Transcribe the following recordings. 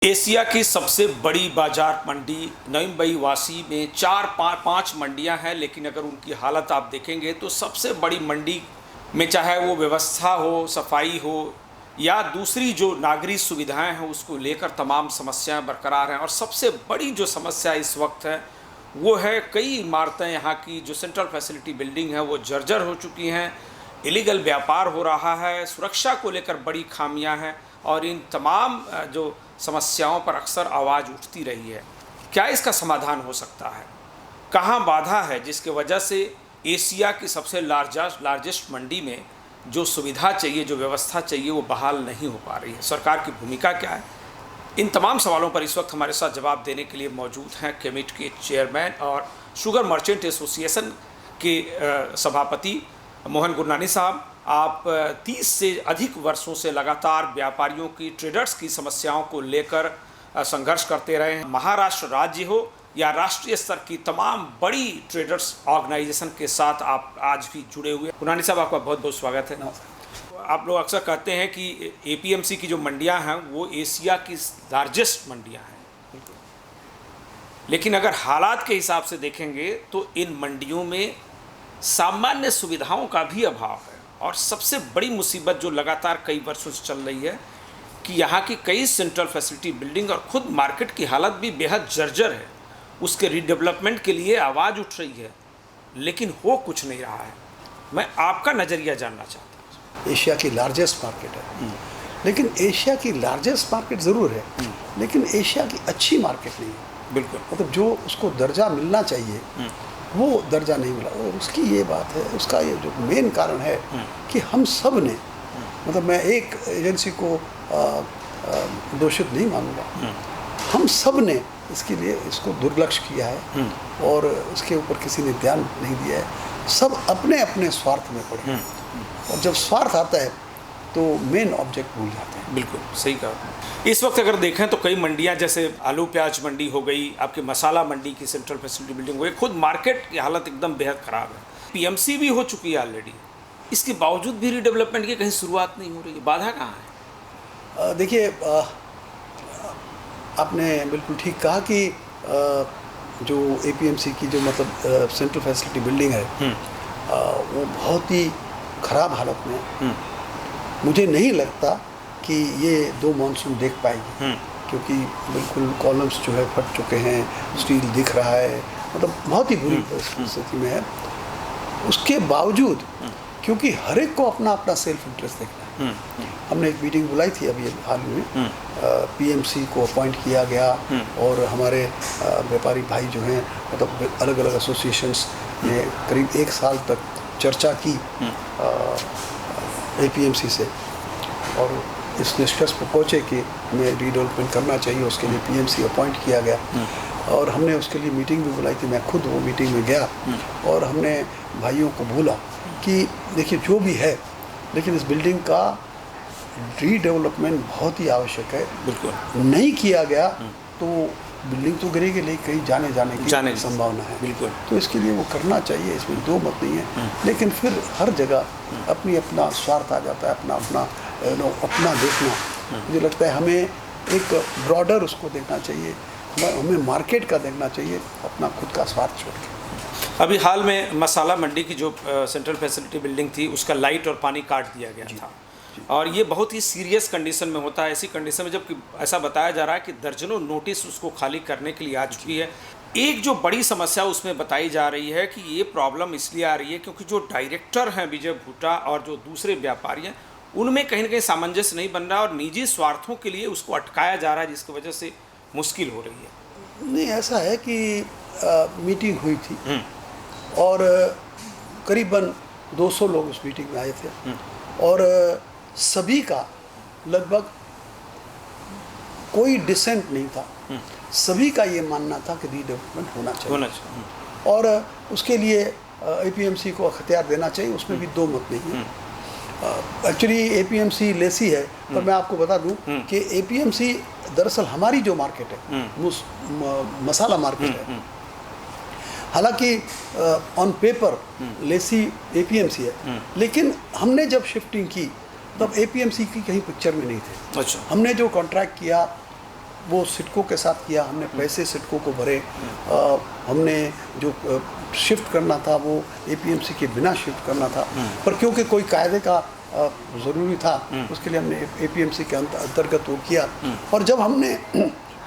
Asia की सबसे बड़ी बाजार मंडी नई मुंबई वासी में चार पाँच मंडियां हैं, लेकिन अगर उनकी हालत आप देखेंगे तो सबसे बड़ी मंडी में चाहे वो व्यवस्था हो, सफाई हो या दूसरी जो नागरिक सुविधाएं हैं उसको लेकर तमाम समस्याएं बरकरार हैं। और सबसे बड़ी जो समस्या इस वक्त है वो है कई इमारतें यहाँ की जो सेंट्रल फैसिलिटी बिल्डिंग है वो जर्जर हो चुकी हैं, इलीगल व्यापार हो रहा है, सुरक्षा को लेकर बड़ी खामियां हैं और इन तमाम जो समस्याओं पर अक्सर आवाज़ उठती रही है। क्या इसका समाधान हो सकता है? कहाँ बाधा है जिसके वजह से एशिया की सबसे लार्जेस्ट मंडी में जो सुविधा चाहिए, जो व्यवस्था चाहिए वो बहाल नहीं हो पा रही है? सरकार की भूमिका क्या है? इन तमाम सवालों पर इस वक्त हमारे साथ जवाब देने के लिए मौजूद हैं केमिट के चेयरमैन और शुगर मर्चेंट एसोसिएशन के सभापति मोहन गुरनानी साहब। आप 30 से अधिक वर्षों से लगातार व्यापारियों की, ट्रेडर्स की समस्याओं को लेकर संघर्ष करते रहे हैं। महाराष्ट्र राज्य हो या राष्ट्रीय स्तर की तमाम बड़ी ट्रेडर्स ऑर्गेनाइजेशन के साथ आप आज भी जुड़े हुए। गुरनानी साहब, आपका बहुत बहुत स्वागत है। आप लोग अक्सर कहते हैं कि एपीएमसी की जो मंडियां हैं वो एशिया की लार्जेस्ट मंडियां हैं, लेकिन अगर हालात के हिसाब से देखेंगे तो इन मंडियों में सामान्य सुविधाओं का भी अभाव है। और सबसे बड़ी मुसीबत जो लगातार कई वर्षों से चल रही है कि यहाँ की कई सेंट्रल फैसिलिटी बिल्डिंग और ख़ुद मार्केट की हालत भी बेहद जर्जर है। उसके रीडेवलपमेंट के लिए आवाज़ उठ रही है, लेकिन हो कुछ नहीं रहा है। मैं आपका नज़रिया जानना चाहता हूँ। एशिया की लार्जेस्ट मार्केट है, लेकिन एशिया की लार्जेस्ट मार्केट ज़रूर है, लेकिन एशिया की अच्छी मार्केट नहीं है। बिल्कुल, मतलब जो उसको दर्जा मिलना चाहिए वो दर्जा नहीं मिला। और उसकी ये बात है, उसका ये जो मेन कारण है कि हम सब ने, मतलब मैं एक एजेंसी को दोषित नहीं मानूंगा, हम सब ने इसके लिए इसको दुर्लक्ष्य किया है और इसके ऊपर किसी ने ध्यान नहीं दिया है। सब अपने अपने स्वार्थ में पड़े और जब स्वार्थ आता है तो मेन ऑब्जेक्ट भूल जाते हैं। बिल्कुल सही कहा। इस वक्त अगर देखें तो कई मंडियां, जैसे आलू प्याज मंडी हो गई, आपकी मसाला मंडी की सेंट्रल फैसिलिटी बिल्डिंग हो गई, खुद मार्केट की हालत एकदम बेहद ख़राब है। पीएमसी भी हो चुकी है ऑलरेडी, इसके बावजूद भी रीडेवलपमेंट की कहीं शुरुआत नहीं हो रही है। बाधा कहाँ है? देखिए, आपने बिल्कुल ठीक कहा कि जो एपीएमसी की जो मतलब सेंट्रल फैसिलिटी बिल्डिंग है वो बहुत ही ख़राब हालत में है। मुझे नहीं लगता कि ये 2 मानसून देख पाएगी, क्योंकि बिल्कुल कॉलम्स जो है फट चुके हैं, स्टील दिख रहा है, मतलब बहुत ही बुरी स्थिति में है। उसके बावजूद क्योंकि हर एक को अपना अपना सेल्फ इंटरेस्ट देखना है, हमने एक मीटिंग बुलाई थी अभी हाल में, पीएमसी को अपॉइंट किया गया और हमारे व्यापारी भाई जो हैं, मतलब अलग अलग एसोसिएशंस ने करीब 1 साल तक चर्चा की एपीएमसी से और इस निष्कर्ष पर पहुँचे कि हमें रीडेवलपमेंट करना चाहिए। उसके लिए पीएमसी अपॉइंट किया गया और हमने उसके लिए मीटिंग भी बुलाई थी। मैं खुद वो मीटिंग में गया और हमने भाइयों को बोला कि देखिए जो भी है, लेकिन इस बिल्डिंग का रीडेवलपमेंट बहुत ही आवश्यक है। बिल्कुल नहीं किया गया तो बिल्डिंग तो गिरेगी, लेकिन कहीं जाने की संभावना है। बिल्कुल, तो इसके लिए वो करना चाहिए, इसमें 2 मत नहीं है। लेकिन फिर हर जगह अपना स्वार्थ आ जाता है, अपना देखना। मुझे लगता है हमें एक ब्रॉडर उसको देखना चाहिए, हमें मार्केट का देखना चाहिए, अपना खुद का स्वार्थ छोड़ के। अभी हाल में मसाला मंडी की जो सेंट्रल फैसिलिटी बिल्डिंग थी उसका लाइट और पानी काट दिया गया था और ये बहुत ही सीरियस कंडीशन में होता है। ऐसी कंडीशन में जबकि ऐसा बताया जा रहा है कि दर्जनों नोटिस उसको खाली करने के लिए आ चुकी है। एक जो बड़ी समस्या उसमें बताई जा रही है कि ये प्रॉब्लम इसलिए आ रही है क्योंकि जो डायरेक्टर हैं विजय भूटा और जो दूसरे व्यापारी हैं उनमें कहीं ना कहीं सामंजस्य नहीं बन रहा और निजी स्वार्थों के लिए उसको अटकाया जा रहा है, जिसकी वजह से मुश्किल हो रही है। नहीं, ऐसा है कि मीटिंग हुई थी और करीबन 200 लोग उस मीटिंग में आए थे और सभी का लगभग कोई डिसेंट नहीं था। सभी का ये मानना था कि रीडेवलपमेंट होना चाहिए और उसके लिए एपीएमसी को अख्तियार देना चाहिए, उसमें भी 2 मत नहीं है। एक्चुअली एपीएमसी लेसी है, पर मैं आपको बता दूं कि एपीएमसी दरअसल हमारी जो मार्केट है मसाला मार्केट है। हालांकि ऑन पेपर लेसी एपीएमसी है, लेकिन हमने जब शिफ्टिंग की तब एपीएमसी की कहीं पिक्चर में नहीं थे। अच्छा। हमने जो कॉन्ट्रैक्ट किया वो सिडको के साथ किया, हमने पैसे सिडको को भरे, हमने जो शिफ्ट करना था वो एपीएमसी के बिना शिफ्ट करना था, पर क्योंकि कोई कायदे का ज़रूरी था उसके लिए हमने एपीएमसी के अंतर्गत वो किया। और जब हमने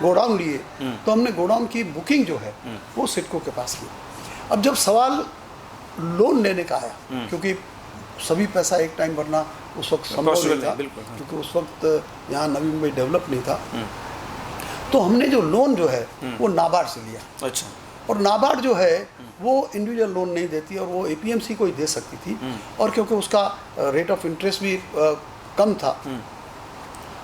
गोडाउन लिए तो हमने गोडाउन की बुकिंग जो है वो सिडको के पास की। अब जब सवाल लोन लेने का आया, क्योंकि सभी पैसा एक टाइम भरना उस वक्त संभव नहीं था, क्योंकि उस वक्त यहाँ नवी मुंबई डेवलप नहीं था, तो हमने जो लोन जो है वो नाबार्ड से लिया। अच्छा। और नाबार्ड जो है वो इंडिविजुअल लोन नहीं देती और वो एपीएमसी को ही दे सकती थी, और क्योंकि उसका रेट ऑफ इंटरेस्ट भी कम था,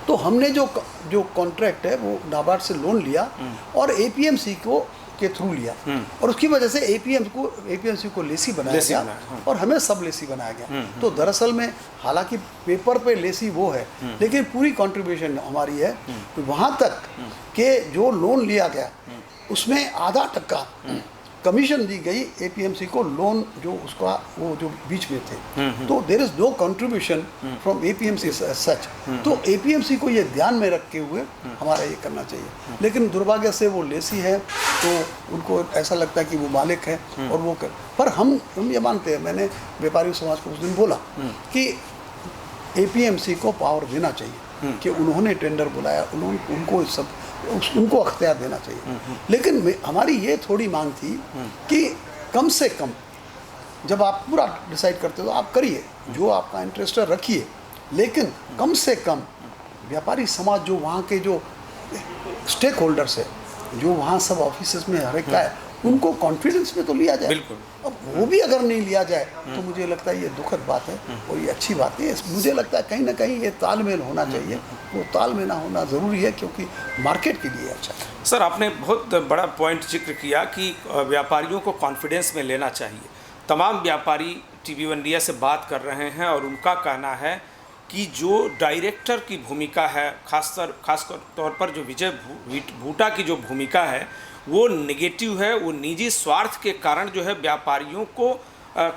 तो हमने जो कॉन्ट्रैक्ट है वो नाबार्ड से लोन लिया और एपीएमसी को के थ्रू लिया, और उसकी वजह से एपीएमसी को लेसी बनाया गया और हमें सब लेसी बनाया गया। तो दरअसल में हालांकि पेपर पे लेसी वो है, लेकिन पूरी कंट्रीब्यूशन हमारी है। तो वहाँ तक के जो लोन लिया गया उसमें आधा टक्का कमीशन दी गई एपीएमसी को, लोन जो उसका वो जो बीच में थे, तो there is no contribution from APMC such. तो एपीएमसी को ये ध्यान में रखते हुए हमारा ये करना चाहिए, लेकिन दुर्भाग्य से वो लेसी है तो उनको ऐसा लगता है कि वो मालिक है और वो कर, पर हम ये मानते हैं, मैंने व्यापारी समाज को उस दिन बोला कि एपीएमसी को पावर देना चाहिए कि उन्होंने टेंडर बुलाया, उनको सब उनको अख्तियार देना चाहिए। लेकिन हमारी ये थोड़ी मांग थी कि कम से कम जब आप पूरा डिसाइड करते हो तो आप करिए, जो आपका इंटरेस्ट है रखिए, लेकिन कम से कम व्यापारी समाज जो वहाँ के जो स्टेक होल्डर्स है, जो वहाँ सब ऑफिस में हर एक का है, उनको कॉन्फिडेंस में तो लिया जाए। बिल्कुल। अब वो भी अगर नहीं लिया जाए तो मुझे लगता है ये दुखद बात है और ये अच्छी बात है। मुझे लगता है कहीं ना कहीं ये तालमेल होना चाहिए, वो तालमेल होना ज़रूरी है क्योंकि मार्केट के लिए अच्छा है। सर, आपने बहुत बड़ा पॉइंट जिक्र किया कि व्यापारियों को कॉन्फिडेंस में लेना चाहिए। तमाम व्यापारी TV1 इंडिया से बात कर रहे हैं और उनका कहना है कि जो डायरेक्टर की भूमिका है, खास तौर पर जो विजय भूटा की जो भूमिका है वो नेगेटिव है, वो निजी स्वार्थ के कारण जो है व्यापारियों को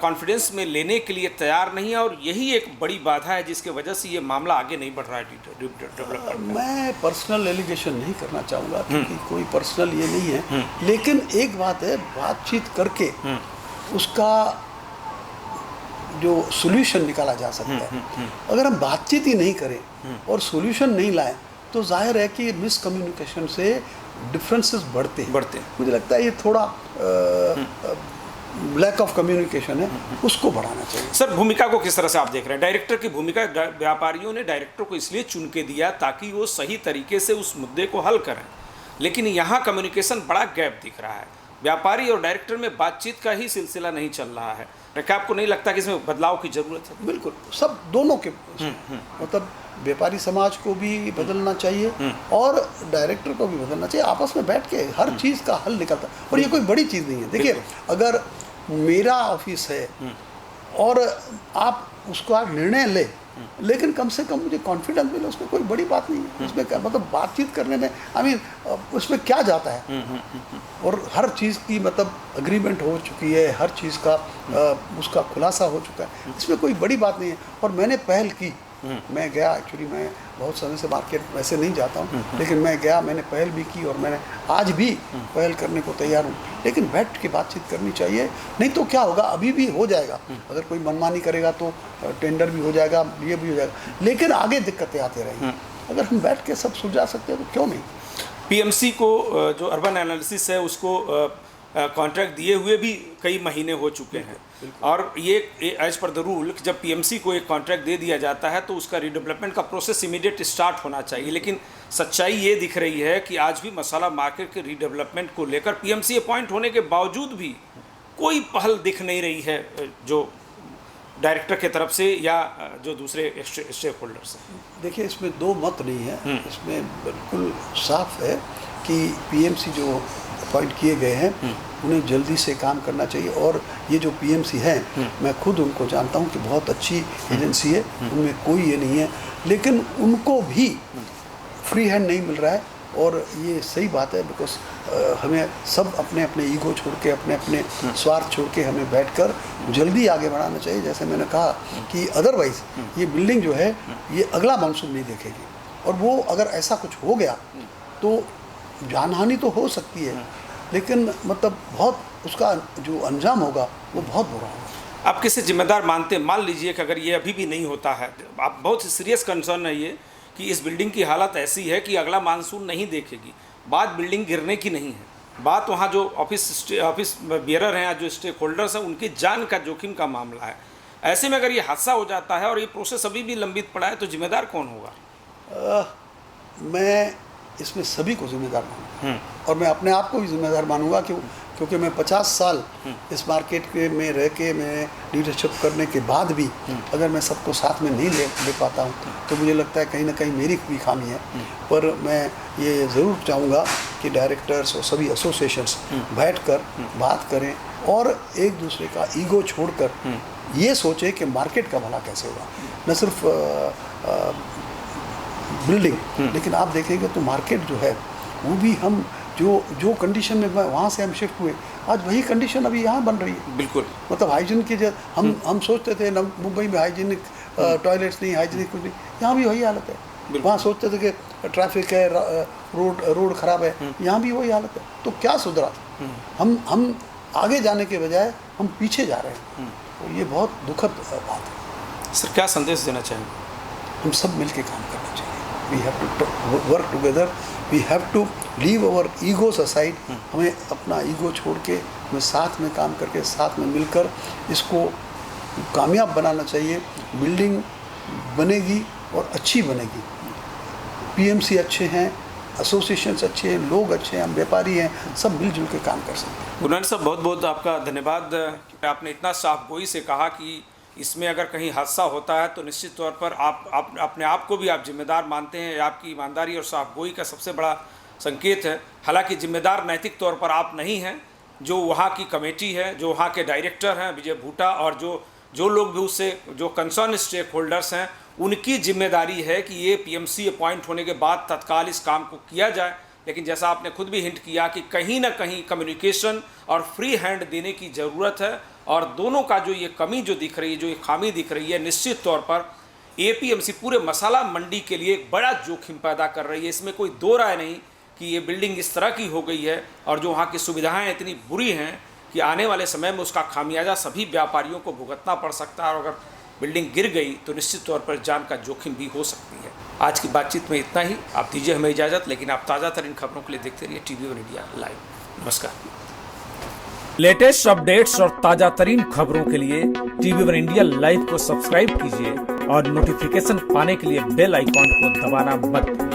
कॉन्फिडेंस में लेने के लिए तैयार नहीं है, और यही एक बड़ी बाधा है जिसके वजह से ये मामला आगे नहीं बढ़ रहा है डेवलपर। मैं पर्सनल एलिगेशन नहीं करना चाहूँगा क्योंकि कोई पर्सनल ये नहीं है, लेकिन एक बात है, बातचीत करके उसका जो सोल्यूशन निकाला जा सकता है। अगर हम बातचीत ही नहीं करें और सोल्यूशन नहीं लाएं तो जाहिर है कि मिसकम्युनिकेशन से डिफरेंसेस बढ़ते हैं। मुझे लगता है ये थोड़ा लैक ऑफ कम्युनिकेशन है, उसको बढ़ाना चाहिए। सर, भूमिका को किस तरह से आप देख रहे हैं? डायरेक्टर की भूमिका, व्यापारियों ने डायरेक्टर को इसलिए चुन के दिया ताकि वो सही तरीके से उस मुद्दे को हल करें, लेकिन यहाँ कम्युनिकेशन बड़ा गैप दिख रहा है। व्यापारी और डायरेक्टर में बातचीत का ही सिलसिला नहीं चल रहा है। क्या आपको नहीं लगता कि इसमें बदलाव की ज़रूरत है? बिल्कुल, सब दोनों के मतलब व्यापारी समाज को भी बदलना चाहिए और डायरेक्टर को भी बदलना चाहिए। आपस में बैठ के हर चीज़ का हल निकलता है और ये कोई बड़ी चीज़ नहीं है। देखिए, अगर मेरा ऑफिस है और आप उसका निर्णय ले, लेकिन कम से कम मुझे कॉन्फिडेंस मिले, उसमें कोई बड़ी बात नहीं है। उसमें क्या मतलब बातचीत करने में, उसमें क्या जाता है, और हर चीज़ की मतलब अग्रीमेंट हो चुकी है, हर चीज़ का उसका खुलासा हो चुका है, इसमें कोई बड़ी बात नहीं है। और मैंने पहल की, मैं गया, एक्चुअली मैं बहुत समय से मार्केट वैसे नहीं जाता हूँ, लेकिन मैं गया, मैंने पहल भी की और मैंने आज भी पहल करने को तैयार हूँ। लेकिन बैठ के बातचीत करनी चाहिए, नहीं तो क्या होगा, अभी भी हो जाएगा, अगर कोई मनमानी करेगा तो टेंडर भी हो जाएगा, ये भी हो जाएगा, लेकिन आगे दिक्कतें आते रहेंगी। अगर हम बैठ के सब सुलझा सकते हैं तो क्यों नहीं। PMC को जो अर्बन एनालिसिस है उसको कॉन्ट्रैक्ट दिए हुए भी कई महीने हो चुके हैं, और ये एज पर द रूल जब PMC को एक कॉन्ट्रैक्ट दे दिया जाता है तो उसका रीडेवलपमेंट का प्रोसेस इमीडिएट स्टार्ट होना चाहिए। लेकिन सच्चाई ये दिख रही है कि आज भी मसाला मार्केट के रीडेवलपमेंट को लेकर PMC अपॉइंट होने के बावजूद भी कोई पहल दिख नहीं रही है, जो डायरेक्टर की तरफ से या जो दूसरे स्टेक होल्डर्स हैं। देखिए, इसमें दो मत नहीं है, इसमें बिल्कुल साफ है कि PMC जो अपॉइंट किए गए हैं उन्हें जल्दी से काम करना चाहिए। और ये जो PMC है, मैं खुद उनको जानता हूँ कि बहुत अच्छी एजेंसी है, उनमें कोई ये नहीं है, लेकिन उनको भी फ्री हैंड नहीं मिल रहा है। और ये सही बात है, बिकॉज हमें सब अपने अपने ईगो छोड़ के, अपने अपने स्वार्थ छोड़ के हमें बैठकर जल्दी आगे बढ़ाना चाहिए। जैसे मैंने कहा कि अदरवाइज़ ये बिल्डिंग जो है ये अगला मानसून नहीं देखेगी, और वो अगर ऐसा कुछ हो गया तो जानहानि तो हो सकती है, लेकिन मतलब बहुत उसका जो अंजाम होगा वो बहुत बुरा होगा। आप किसे जिम्मेदार मानते हैं? मान लीजिए कि अगर ये अभी भी नहीं होता है, आप बहुत सीरियस कंसर्न है ये कि इस बिल्डिंग की हालत ऐसी है कि अगला मानसून नहीं देखेगी। बात बिल्डिंग गिरने की नहीं है, बात वहाँ जो ऑफिस बियरर हैं, जो स्टेक होल्डर्स हैं, उनकी जान का जोखिम का मामला है। ऐसे में अगर ये हादसा हो जाता है और ये प्रोसेस अभी भी लंबित पड़ा है तो जिम्मेदार कौन होगा? मैं इसमें सभी को जिम्मेदार मानूंगा और मैं अपने आप को भी जिम्मेदार मानूंगा क्योंकि मैं 50 साल इस मार्केट के में रह के मैं लीडरशिप करने के बाद भी अगर मैं सबको साथ में नहीं ले पाता हूँ तो मुझे लगता है कहीं ना कहीं मेरी भी खामी है। पर मैं ये ज़रूर चाहूँगा कि डायरेक्टर्स और सभी एसोसिएशंस बैठकर बात करें और एक दूसरे का ईगो छोड़कर ये सोचे कि मार्केट का भला कैसे होगा, न सिर्फ बिल्डिंग लेकिन आप देखेंगे तो मार्केट जो है वो भी हम जो कंडीशन में वहाँ से हम शिफ्ट हुए आज वही कंडीशन अभी यहाँ बन रही है। बिल्कुल, मतलब हाइजीन की हम सोचते थे मुंबई में हाइजीनिक टॉयलेट्स नहीं, हाइजीनिक कुछ नहीं, यहाँ भी वही हालत है। वहाँ सोचते थे कि ट्रैफिक है, रोड ख़राब है, यहाँ भी वही हालत है। तो क्या सुधरा? हम आगे जाने के बजाय हम पीछे जा रहे हैं, तो ये बहुत दुखद बात है। सर क्या संदेश देना चाहेंगे? हम सब मिलके काम करना चाहिए। We have to work together, we have to leave our egos aside. हमें अपना ईगो छोड़ के हमें साथ में काम करके साथ में मिलकर इसको कामयाब बनाना चाहिए। बिल्डिंग बनेगी और अच्छी बनेगी। पीएमसी अच्छे हैं, एसोसिएशंस अच्छे हैं, लोग अच्छे हैं, हम व्यापारी हैं, सब मिलजुल के काम कर सकते हैं। गुरनानी साहब बहुत बहुत आपका धन्यवाद। आपने इतना साफगोई से कहा कि इसमें अगर कहीं हादसा होता है तो निश्चित तौर पर आप अपने आप को भी आप जिम्मेदार मानते हैं। आपकी ईमानदारी और साफगोई का सबसे बड़ा संकेत है। हालांकि जिम्मेदार नैतिक तौर पर आप नहीं हैं, जो वहाँ की कमेटी है, जो वहाँ के डायरेक्टर हैं विजय भूटा और जो लोग भी उससे जो कंसर्न स्टेक होल्डर्स हैं, उनकी जिम्मेदारी है कि ये पीएमसी अपॉइंट होने के बाद तत्काल इस काम को किया जाए। लेकिन जैसा आपने खुद भी हिंट किया कि कहीं ना कहीं कम्युनिकेशन और फ्री हैंड देने की ज़रूरत है और दोनों का जो ये कमी जो दिख रही है, जो ये खामी दिख रही है, निश्चित तौर पर एपीएमसी पूरे मसाला मंडी के लिए एक बड़ा जोखिम पैदा कर रही है। इसमें कोई दो राय नहीं कि ये बिल्डिंग इस तरह की हो गई है और जो वहाँ की सुविधाएं इतनी बुरी हैं कि आने वाले समय में उसका खामियाजा सभी व्यापारियों को भुगतना पड़ सकता है और अगर बिल्डिंग गिर गई तो निश्चित तौर पर जान का जोखिम भी हो सकती है। आज की बातचीत में इतना ही। आप दीजिए हमें इजाज़त, लेकिन आप ताज़ा तरीन खबरों के लिए देखते रहिए TV1 इंडिया लाइव। नमस्कार। लेटेस्ट अपडेट्स और ताज़ा तरीन खबरों के लिए TV1 इंडिया लाइव को सब्सक्राइब कीजिए और नोटिफिकेशन पाने के लिए बेल आइकॉन को दबाना मत भूलिए।